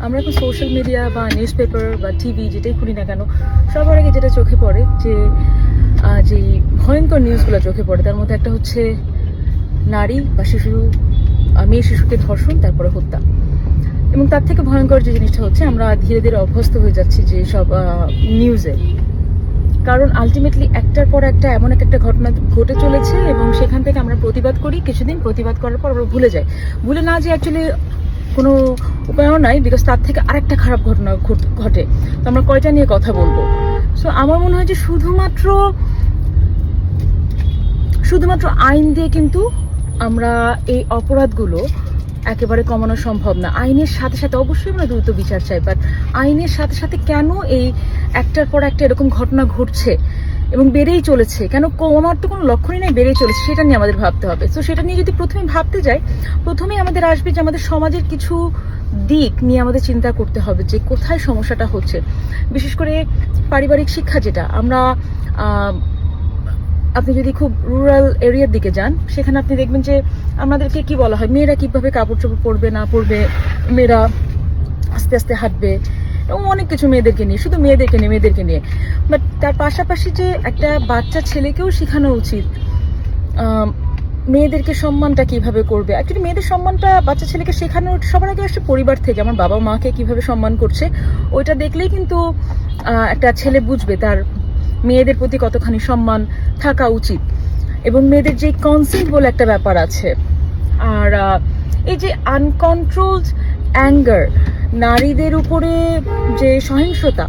আমরা এখন social media বা নিউজ পেপার বা টিভি যেটাই খুলি না কেন, সবার আগে যেটা চোখে পড়ে যে ভয়ঙ্কর নিউজগুলো চোখে পড়ে, তার মধ্যে একটা হচ্ছে নারী বা মেয়ে শিশুকে ধর্ষণ, তারপরে হত্যা। এবং তার থেকে ভয়ঙ্কর যে জিনিসটা হচ্ছে, আমরা ধীরে ধীরে অভ্যস্ত হয়ে যাচ্ছি যে সব নিউজে। কারণ আলটিমেটলি একটার পর একটা এমন একটা ঘটনা ঘটে চলেছে এবং সেখান থেকে আমরা প্রতিবাদ করি, কিছুদিন প্রতিবাদ করার পর আমরা ভুলে যাই। ভুলে না যে অ্যাকচুয়ালি কোনো উপায়ও নাই, বিকজ তার থেকে আরেকটা খারাপ ঘটনা ঘটে। তো আমরা কয়টা নিয়ে কথা বলবো? সো আমার মনে হয় যে শুধুমাত্র আইন দিয়ে কিন্তু আমরা এই অপরাধগুলো একেবারে কমানো সম্ভব না। আইনের সাথে সাথে অবশ্যই আমরা দ্রুত বিচার চাই, বাট আইনের সাথে সাথে কেন এই একটার পর একটা এরকম ঘটনা ঘটছে এবং বেড়েই চলেছে, কেন কমার তো কোনো লক্ষণই নাই, বেড়েই চলেছে, সেটা নিয়ে আমাদের ভাবতে হবে। তো সেটা নিয়ে যদি প্রথমে ভাবতে যাই, প্রথমেই আমাদের আসবে যে আমাদের সমাজের কিছু দিক নিয়ে আমাদের চিন্তা করতে হবে যে কোথায় সমস্যাটা হচ্ছে। বিশেষ করে পারিবারিক শিক্ষা, যেটা আমরা আপনি যদি খুব রুরাল এরিয়ার দিকে যান, সেখানে আপনি দেখবেন যে আমাদেরকে কি বলা হয়, মেয়েরা কিভাবে কাপড় চোপড় পরবে না পরবে, মেয়েরা আস্তে আস্তে হাঁটবে, এবং অনেক কিছু মেয়েদেরকে নিয়ে, শুধু মেয়েদেরকে নিয়ে। বাট তার পাশাপাশি যে একটা বাচ্চা ছেলেকেও শেখানো উচিত মেয়েদেরকে সম্মানটা কিভাবে করবে। অ্যাকচুয়ালি মেয়েদের সম্মানটা বাচ্চা ছেলেকে শেখানো সবার আগে আসছে পরিবার থেকে। আমার বাবা মাকে কিভাবে সম্মান করছে ওইটা দেখলেই কিন্তু একটা ছেলে বুঝবে তার মেয়েদের প্রতি কতখানি সম্মান থাকা উচিত। এবং মেয়েদের যে কনসেন্ট বলে একটা ব্যাপার আছে, আর এই যে আনকন্ট্রোলড অ্যাঙ্গার, নারীদের উপরে যে সহিংসতা,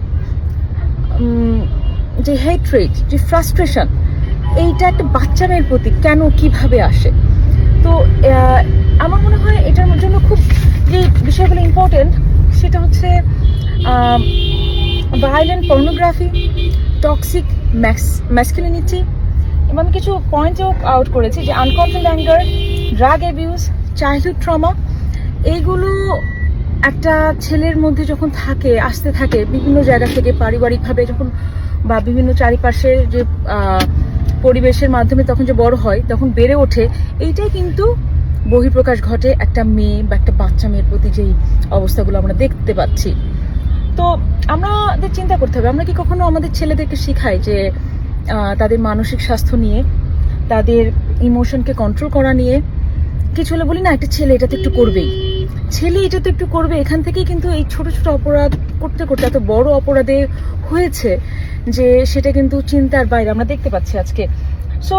যে হেট্রেট, যে ফ্রাস্ট্রেশন, এইটা একটা বাচ্চা মেয়ের প্রতি কেন কিভাবে আসে। তো আমার মনে হয় এটার জন্য খুব যে বিষয়গুলো ইম্পর্টেন্ট, সেটা হচ্ছে ভায়োলেন্ট পর্নোগ্রাফি, টক্সিক ম্যাসকুলিনিটি, এবং আমি কিছু পয়েন্টও আউট করেছি যে uncontrolled anger, drug abuse, childhood trauma. এইগুলো একটা ছেলের মধ্যে যখন আসতে থাকে বিভিন্ন জায়গা থেকে, পারিবারিকভাবে যখন বা বিভিন্ন চারিপাশের যে পরিবেশের মাধ্যমে তখন যে বড় হয়, তখন বেড়ে ওঠে, এইটাই কিন্তু বহিঃপ্রকাশ ঘটে একটা মেয়ে বা একটা বাচ্চা মেয়ের প্রতি যেই অবস্থাগুলো আমরা দেখতে পাচ্ছি। তো আমাদের চিন্তা করতে হবে, আমরা কি কখনো আমাদের ছেলেদেরকে শিখাই যে তাদের মানসিক স্বাস্থ্য নিয়ে, তাদের ইমোশনকে কন্ট্রোল করা নিয়ে? কিছু হলে বলি না, একটা ছেলে এটা তো একটু করবেই, এখান থেকেই কিন্তু এই ছোট ছোট অপরাধ করতে করতে এত বড় অপরাধে হয়েছে যে সেটা কিন্তু চিন্তার বাইরে আমরা দেখতে পাচ্ছি আজকে। সো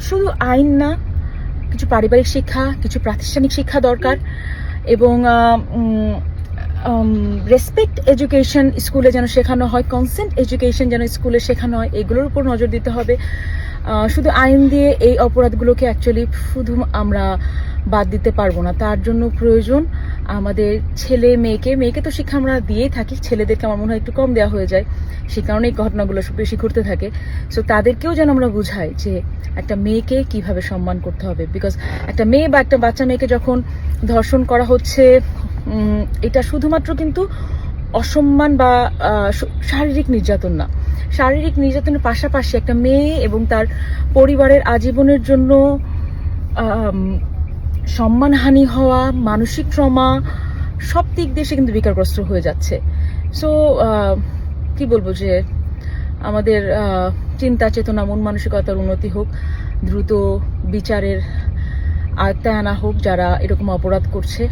শুধু আইন না, কিছু পারিবারিক শিক্ষা, কিছু প্রাতিষ্ঠানিক শিক্ষা দরকার, এবং রেসপেক্ট এডুকেশন স্কুলে যেন শেখানো হয়, কনসেন্ট এডুকেশন যেন স্কুলে শেখানো হয়, এগুলোর উপর নজর দিতে হবে। শুধু আইন দিয়ে এই অপরাধগুলোকে অ্যাকচুয়ালি শুধু আমরা বাদ দিতে পারবো না। তার জন্য প্রয়োজন আমাদের মেয়েকে তো শিক্ষা আমরা দিয়েই থাকি, ছেলেদেরকে আমার মনে হয় একটু কম দেওয়া হয়ে যায়, সে কারণে এই ঘটনাগুলো বেশি ঘটতে থাকে। সো তাদেরকেও যেন আমরা বুঝাই যে একটা মেয়েকে কিভাবে সম্মান করতে হবে। বিকজ একটা মেয়ে বা একটা বাচ্চা মেয়েকে যখন ধর্ষণ করা হচ্ছে, এটা শুধুমাত্র কিন্তু অসম্মান বা শারীরিক নির্যাতন না, শারীরিক নির্যাতনের পাশাপাশি একটা মেয়ে এবং তার পরিবারের আজীবনের জন্য সম্মানহানি হওয়া, মানসিক ট্রমা, সব দিক দিয়ে সে কিন্তু বিকারগ্রস্ত হয়ে যাচ্ছে। সো কি বলবো, যে আমাদের চিন্তা চেতনা, মন মানসিকতার উন্নতি হোক, দ্রুত বিচারের আয়ত্তায় আনা হোক যারা এরকম অপরাধ করছে।